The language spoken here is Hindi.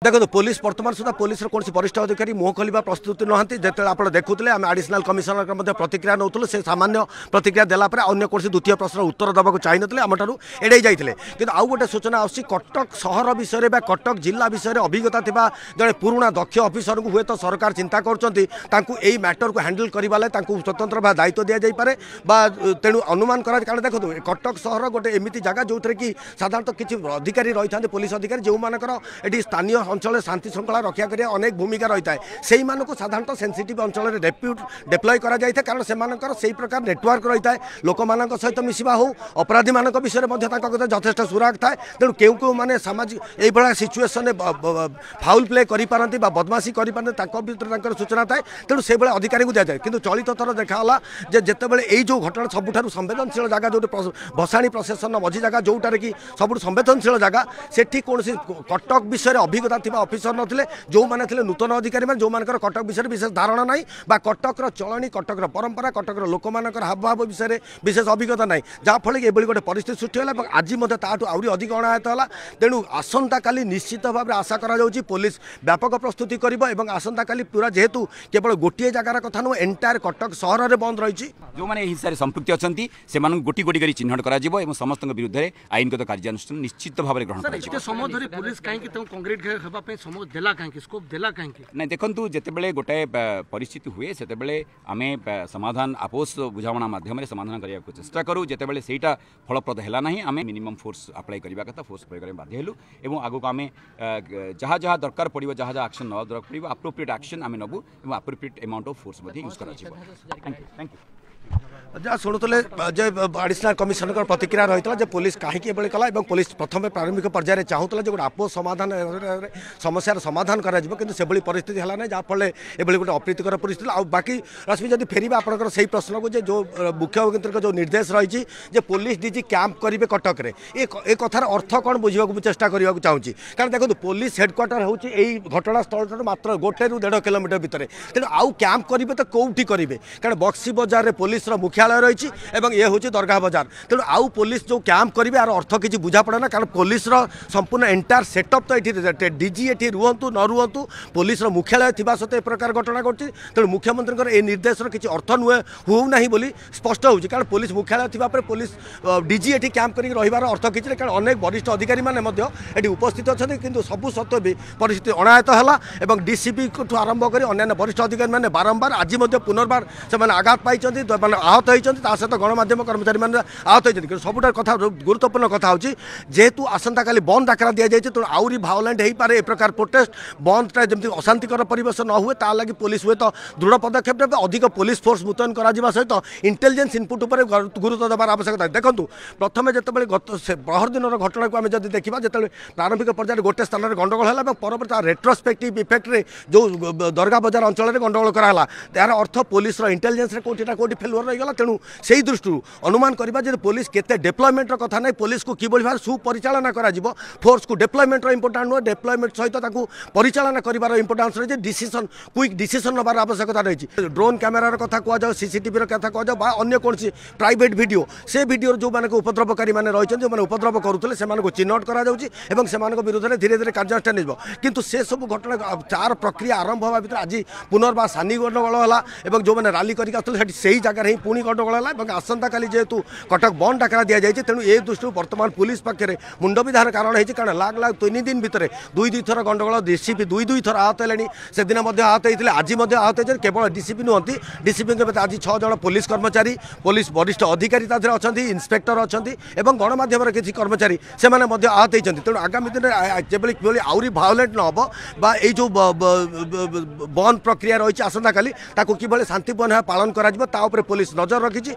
देखो पुलिस वर्तमान सुधा पुलिस कौन वरिष्ठ अधिकारी मुह खोलवा प्रस्तुत नहांती जो आप देखुले आम आडिशनाल कमिशनर प्रतिक्रिया नौलु से सामान्य प्रतिक्रिया देलापर अन्य कौन द्वितीय प्रश्न उत्तर देवाक चाहिए आम ठार एड़े जाते कि आउ गोटे सूचना आसी कटक सहर विषय कटक जिला विषय अभिज्ञता थी जड़े पुराणा दक्ष अफिसर को हुए तो सरकार चिंता कर मैटर को हैंडल करने स्वतंत्र भाव दायित्व दि जापे तेणु अनुमान करा कारण देखो कटक सहर गोटे एमती जगह जो कि साधारणतः किसी अधिकारी रही था पुलिस अधिकारी जो मानकर ये स्थानीय अंचल शांति श्रृंखला रक्षा करने अनेक भूमिका रही है से साधारणतः सेंसिटिव अंचल डेप्लय कर कारण से प्रकार नेटवर्क रही है लोक मान सहित मिसवा हो अपराधी मान विषय में यथेष सुराग थाए तेणु क्यों मैंने सामाजिक ये सिचुएसन फाउल प्ले करपारती बदमाशी करते सूचना थाए तेणु से अधिकारी को दिजाए कि चलित थर देखाला जितेबाला ये जो घटना सबुठ संवेदनशील जगह जो भसाणी प्रशासन मझी जगह जोटार कि सब संवेदनशील जगह से कौन कटक विषय अभिज्ञता थी अफिसर नथिले जो माने थिले नूतन अधिकारी जो मानकर कटक विषय विशेष धारणा नहीं बा कटक चलनी कटक परंपरा कटक लोक मानकर हावभाव विषय विशेष अभिज्ञता नहीं जहाँफल कि गोटे परिस्थिति सृष्टि है आज आहरी अधिक अणायत है तेणु आसंता काली निश्चित भाव आशा करा पुलिस व्यापक प्रस्तुति कर आसंता काली पूरा जेहेतु केवल गोटे जगार कथा नुह एंटायर कटक सहर में बंद रही जो मैंने हिंसा संपृक्ति अच्छा से गोटी गोटी कर चिन्हट कर समस्त विरुद्ध में आईनगत कार्यानुष्ठान निश्चित भाव ग्रहण नहीं देखु जितेबाला गोटे परिस्थिति हुए से आम समाधान आपोष बुझाणा मध्यम समाधान करने को चेष्टा करूँ जितेबाला सेटा फलप्रद है ना आम मिनिमम फोर्स अप्लाई करने कथा फोर्स प्रयोग में बाध्य हेलु आगक आम जहाँ जहाँ दरकार पड़ो जहाँ जहाँ एक्शन ना दरकार पड़ो अप्रोप्रिएट एक्शन आम नबू और appropriate amount of force use कर थैंक यू जहाँ शुणुले एडिशनल कमिशनर प्रतिक्रिया रही है पुलिस कहीं कला पुलिस प्रथम प्रारंभिक पर्यायर चाहूला जो गोटे आपो समाधान समस्यार समाधान कर परिस्थिति है ना जहाँफल ये गोटे अप्रीतिकर परिस्थिति आ बाकी रश्मि जब फेर आपंकर से प्रश्न को जो मुख्यमंत्री जो निर्देश रही है पुलिस डीजी कैंप करेंगे कटक में ये कथार अर्थ कौन बुझा चेष्टा करने चाहिए कारण देखो पुलिस हेडक्वार्टर हूँ घटनास्थल मात्र 1 ରୁ 1.5 किलोमीटर भितर तेणु आउ कैंप करेंगे तो कौटी करेंगे कारण बक्सी बजार में पुलिस मुख्यालय रही ये हूँ दरगाह बजार तेणु आउ पुलिस जो कैंप करेंगे यार अर्थ किसी बुझा पड़े ना कारण पुलिस संपूर्ण एंटायर सेटअप तो ये डीजी ये रुहतु न रुहतु पुलिस मुख्यालय थी सत्वे प्रकार घटना घटी तेणु मुख्यमंत्री ये निर्देश किसी अर्थ नुहे होना बोली स्पष्ट हो कारण पुलिस मुख्यालय थी पुलिस डीजी ये कैंप कर रही अर्थ किसी कारण अनेक वरिष्ठ अधिकारी मैंने उपस्थित अच्छा कि सबू सत्वे भी परिस्थिति अणायत है डीसीपी आरंभ कर अन्य वरिष्ठ अधिकारी मैंने बारंबार आज पुनर्बार से आघात पाई आहत होती सहित गणमाध्यम कर्मचारी मैंने आहत होती कि सबुठ कथा गुरुत्वपूर्ण कथा हूँ जेहेतु आसंता काली बंद आकार दि जाए तेणु आहरी भायोलेंट हो पारे ए प्रकार प्रोटेस्ट बंदटा जमी अशांतिकर परिवेश न हुए ता लगी पुलिस हुए तो दृढ़ पदक्षेप ने अधिक पुलिस फोर्स मुतयन करा सहित इंटेलिजेंस इनपुट उपर गुरुत्व देवार आवश्यकता देखो प्रथम जितेबाला गत बहर दिन घटना को आम जब देखा जो प्रारंभिक पर्यायर गोटे स्थान में गंडगोल है परवर्त रेट्रोस्पेक्टिव इफेक्ट जो दरगाह बजार अंचल में गंडगोल कराला यार अर्थ पुलिस इंटेलिजेंस कौटी ना कौटी फेलुअर रहीगला तेणु से दृष्टि अनुमान करवा जो पुलिस केते डेप्लयमेंट कथा ना पुलिस को किभली भाव सुपरिचालना करा फोर्स को डेप्लयमेंट इंपोर्टाट नुहे डेप्लयमेंट सहित परिचालना कर इंपोर्टान्स रही डिसीजन क्विक डिसीजन नबार आवश्यकता रही ड्रोन कैमेरार कथा कहुए सीसीटीवी कथा कहुए अन्य कौन प्राइवेट वीडियो से वीडियो जो मैंने उपद्रवकारी मैंने रही जो उपद्रव करुले से चिन्हट कर विरुद्ध में धीरे धीरे कार्यानुष्ठान किंतु से सब घटना चार प्रक्रिया आरंभ होगा भर आज पुनर्बार सानी गंडगोल है जो मैंने राली करके से जगह ही पुणी गंडगोल है आसंता काली जेहेतु कटक बंद डाकरा दि जाए तेणु ए दृष्टि बर्तमान पुलिस पाखे मुंड विधार कारण है कारण लाग लाग 3 दिन भितर 2 थर गंडगोल डीसीपी 2 थर आहत है से दिन आहत होते आज आहत होते केवल डीसीपी नुहति डीसीपी आज 6 जन पुलिस कर्मचारी पुलिस वरिष्ठ अधिकारी अच्छा इन्स्पेक्टर अच्छा गणमाध्यम किसी कर्मचारी से आहत होती तेणु आगामी दिन में आहरी भायोलेंट न हो जो बंद प्रक्रिया रही आसंता काली कि शांतिपूर्ण पालन कर पुलिस नजर रखी।